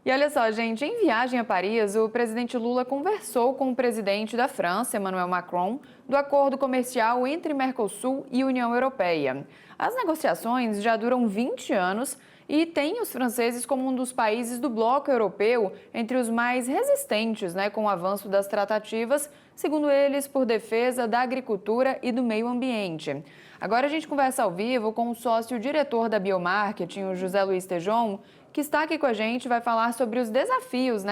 E olha só, gente, em viagem a Paris, o presidente Lula conversou com o presidente da França, Emmanuel Macron, do acordo comercial entre Mercosul e União Europeia. As negociações já duram 20 anos e têm os franceses como um dos países do bloco europeu entre os mais resistentes, com o avanço das tratativas, segundo eles, por defesa da agricultura e do meio ambiente. Agora a gente conversa ao vivo com o sócio-diretor da Biomarketing, o José Luiz Tejon, que está aqui com a gente, vai falar sobre os desafios,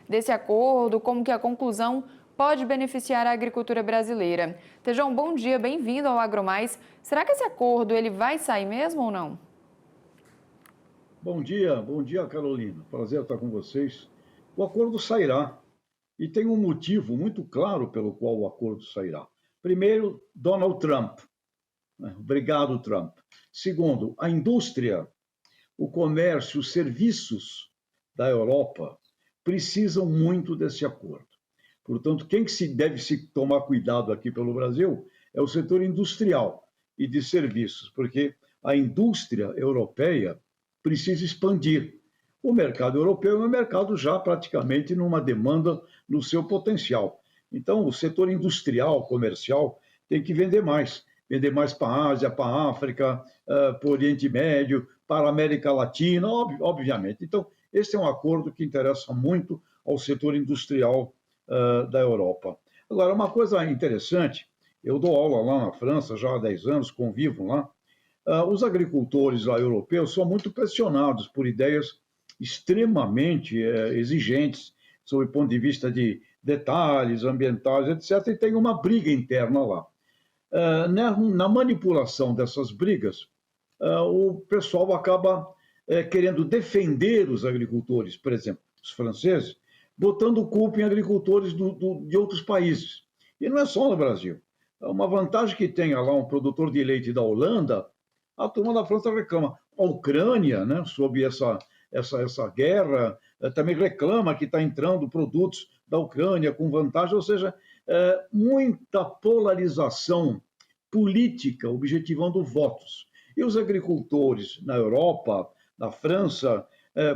desse acordo, como que a conclusão pode beneficiar a agricultura brasileira. Tejon, bom dia, bem-vindo ao AgroMais. Será que esse acordo ele vai sair mesmo ou não? Bom dia, Carolina. Prazer estar com vocês. O acordo sairá e tem um motivo muito claro pelo qual o acordo sairá. Primeiro, Donald Trump. Obrigado, Trump. Segundo, a indústria, o comércio, os serviços da Europa precisam muito desse acordo. Portanto, quem que deve se tomar cuidado aqui pelo Brasil é o setor industrial e de serviços, porque a indústria europeia precisa expandir. O mercado europeu é um mercado já praticamente numa demanda no seu potencial. Então, o setor industrial, comercial, tem que vender mais para a Ásia, para a África, para o Oriente Médio, para a América Latina, obviamente. Então, esse é um acordo que interessa muito ao setor industrial da Europa. Agora, uma coisa interessante, eu dou aula lá na França já há 10 anos, convivo lá. Os agricultores lá europeus são muito pressionados por ideias extremamente exigentes, sob o ponto de vista de detalhes ambientais, etc., e tem uma briga interna lá. Na manipulação dessas brigas, o pessoal acaba querendo defender os agricultores, por exemplo, os franceses, botando culpa em agricultores de outros países. E não é só no Brasil. Uma vantagem que tenha lá um produtor de leite da Holanda, a turma da França reclama. A Ucrânia, né, sob essa guerra, também reclama que está entrando produtos da Ucrânia com vantagem, ou seja, muita polarização política, objetivando votos. E os agricultores na Europa, na França,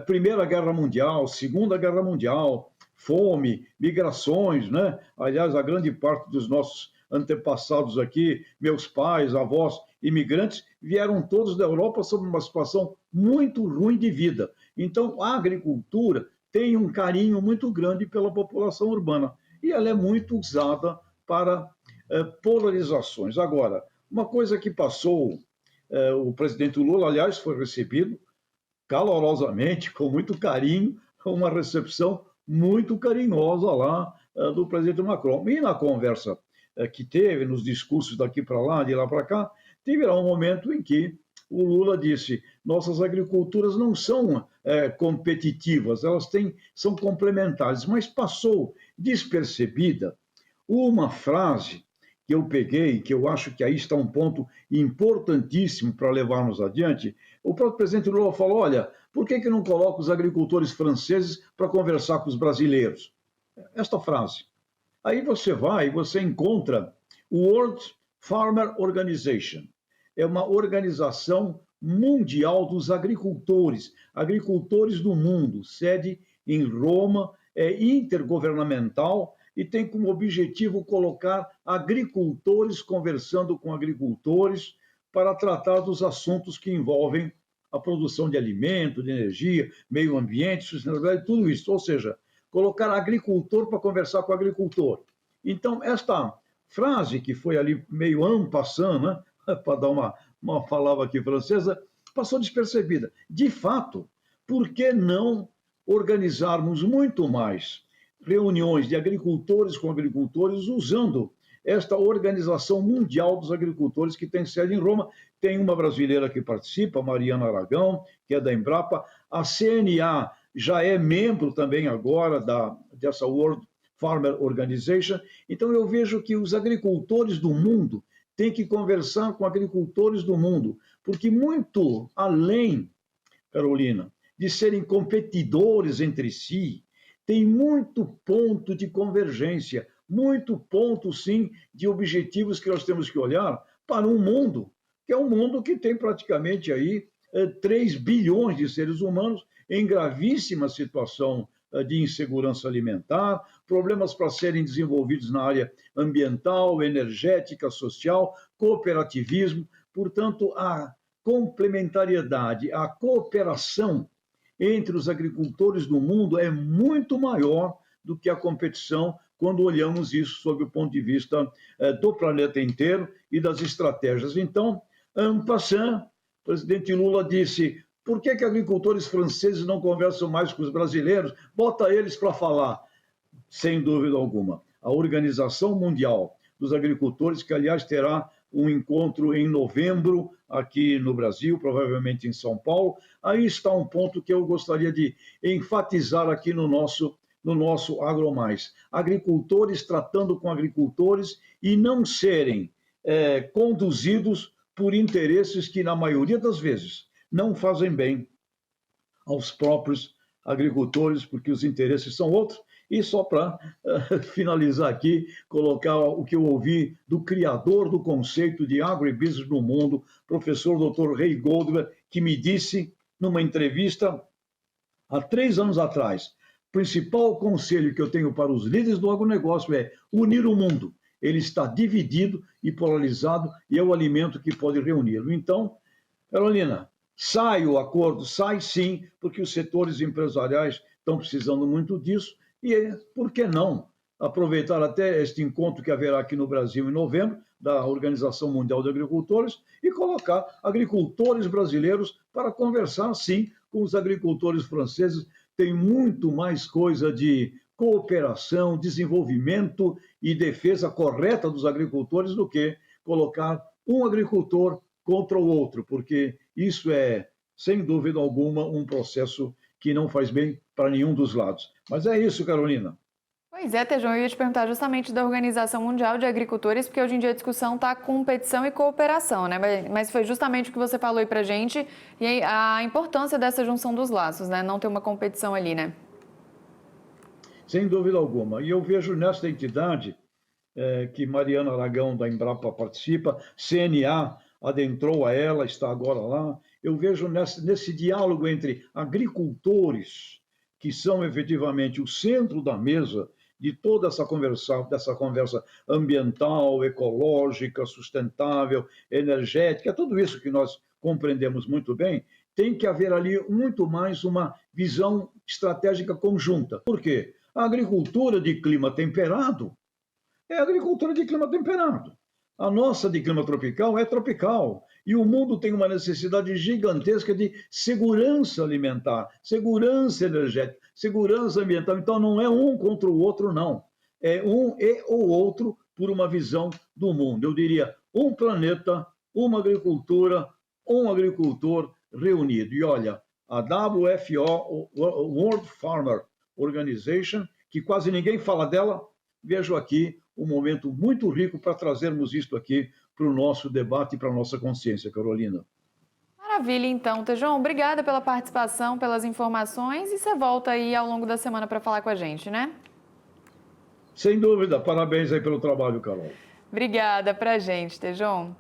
Primeira Guerra Mundial, Segunda Guerra Mundial, fome, migrações, né? Aliás, a grande parte dos nossos antepassados aqui, meus pais, avós, imigrantes, vieram todos da Europa sob uma situação muito ruim de vida. Então, a agricultura tem um carinho muito grande pela população urbana e ela é muito usada para polarizações. Agora, uma coisa que passou, o presidente Lula, aliás, foi recebido calorosamente, com muito carinho, uma recepção muito carinhosa lá do presidente Macron. E na conversa que teve, nos discursos daqui para lá, de lá para cá, teve lá um momento em que o Lula disse: nossas agriculturas não são competitivas, são complementares, mas passou despercebida uma frase que eu peguei, que eu acho que aí está um ponto importantíssimo para levarmos adiante. O próprio presidente Lula falou: olha, por que não coloca os agricultores franceses para conversar com os brasileiros? Esta frase. Aí você vai e você encontra o World Farmer Organization. É uma organização mundial dos agricultores, agricultores do mundo, sede em Roma, é intergovernamental e tem como objetivo colocar agricultores conversando com agricultores para tratar dos assuntos que envolvem a produção de alimento, de energia, meio ambiente, sustentabilidade, tudo isso. Ou seja, colocar agricultor para conversar com agricultor. Então, esta frase que foi ali meio en passant, né, para dar uma palavra aqui francesa, passou despercebida. De fato, por que não organizarmos muito mais reuniões de agricultores com agricultores usando esta Organização Mundial dos Agricultores, que tem sede em Roma? Tem uma brasileira que participa, Mariana Aragão, que é da Embrapa. A CNA já é membro também agora dessa World Farmer Organization. Então eu vejo que os agricultores do mundo têm que conversar com agricultores do mundo, porque muito além, Carolina, de serem competidores entre si, tem muito ponto de convergência, muito ponto, sim, de objetivos que nós temos que olhar para um mundo, que é um mundo que tem praticamente aí 3 bilhões de seres humanos em gravíssima situação de insegurança alimentar, problemas para serem desenvolvidos na área ambiental, energética, social, cooperativismo. Portanto, a complementariedade, a cooperação entre os agricultores do mundo é muito maior do que a competição quando olhamos isso sob o ponto de vista do planeta inteiro e das estratégias. Então, en passant, o presidente Lula disse: por que agricultores franceses não conversam mais com os brasileiros? Bota eles para falar. Sem dúvida alguma. A Organização Mundial dos Agricultores, que, aliás, terá um encontro em novembro aqui no Brasil, provavelmente em São Paulo. Aí está um ponto que eu gostaria de enfatizar aqui no nosso AgroMais. Agricultores tratando com agricultores e não serem conduzidos por interesses que, na maioria das vezes, não fazem bem aos próprios agricultores, porque os interesses são outros. E só para finalizar aqui, colocar o que eu ouvi do criador do conceito de agribusiness no mundo, professor Dr. Ray Goldberg, que me disse numa entrevista há 3 anos atrás: o principal conselho que eu tenho para os líderes do agronegócio é unir o mundo. Ele está dividido e polarizado e é o alimento que pode reuni-lo. Então, Carolina, sai o acordo? Sai sim, porque os setores empresariais estão precisando muito disso. E por que não aproveitar até este encontro que haverá aqui no Brasil em novembro, da Organização Mundial de Agricultores, e colocar agricultores brasileiros para conversar, sim, com os agricultores franceses. Tem muito mais coisa de cooperação, desenvolvimento e defesa correta dos agricultores do que colocar um agricultor contra o outro, porque isso é, sem dúvida alguma, um processo que não faz bem para nenhum dos lados. Mas é isso, Carolina. Pois é, Tejão, eu ia te perguntar justamente da Organização Mundial de Agricultores, porque hoje em dia a discussão está competição e cooperação, né? Mas foi justamente o que você falou aí pra gente e a importância dessa junção dos laços, né? Não ter uma competição ali, né? Sem dúvida alguma. E eu vejo nesta entidade que Mariana Aragão, da Embrapa, participa, CNA adentrou a ela, está agora lá. Eu vejo nesse diálogo entre agricultores, que são efetivamente o centro da mesa de toda essa conversa ambiental, ecológica, sustentável, energética, tudo isso que nós compreendemos muito bem, tem que haver ali muito mais uma visão estratégica conjunta. Por quê? A agricultura de clima temperado é agricultura de clima temperado. A nossa de clima tropical é tropical. E o mundo tem uma necessidade gigantesca de segurança alimentar, segurança energética, segurança ambiental. Então, não é um contra o outro, não. É um e o outro por uma visão do mundo. Eu diria, um planeta, uma agricultura, um agricultor reunido. E olha, a WFO, World Farmer Organization, que quase ninguém fala dela, vejo aqui um momento muito rico para trazermos isto aqui para o nosso debate e para a nossa consciência, Carolina. Maravilha, então, Tejão. Obrigada pela participação, pelas informações e você volta aí ao longo da semana para falar com a gente, né? Sem dúvida. Parabéns aí pelo trabalho, Carol. Obrigada pra gente, Tejão.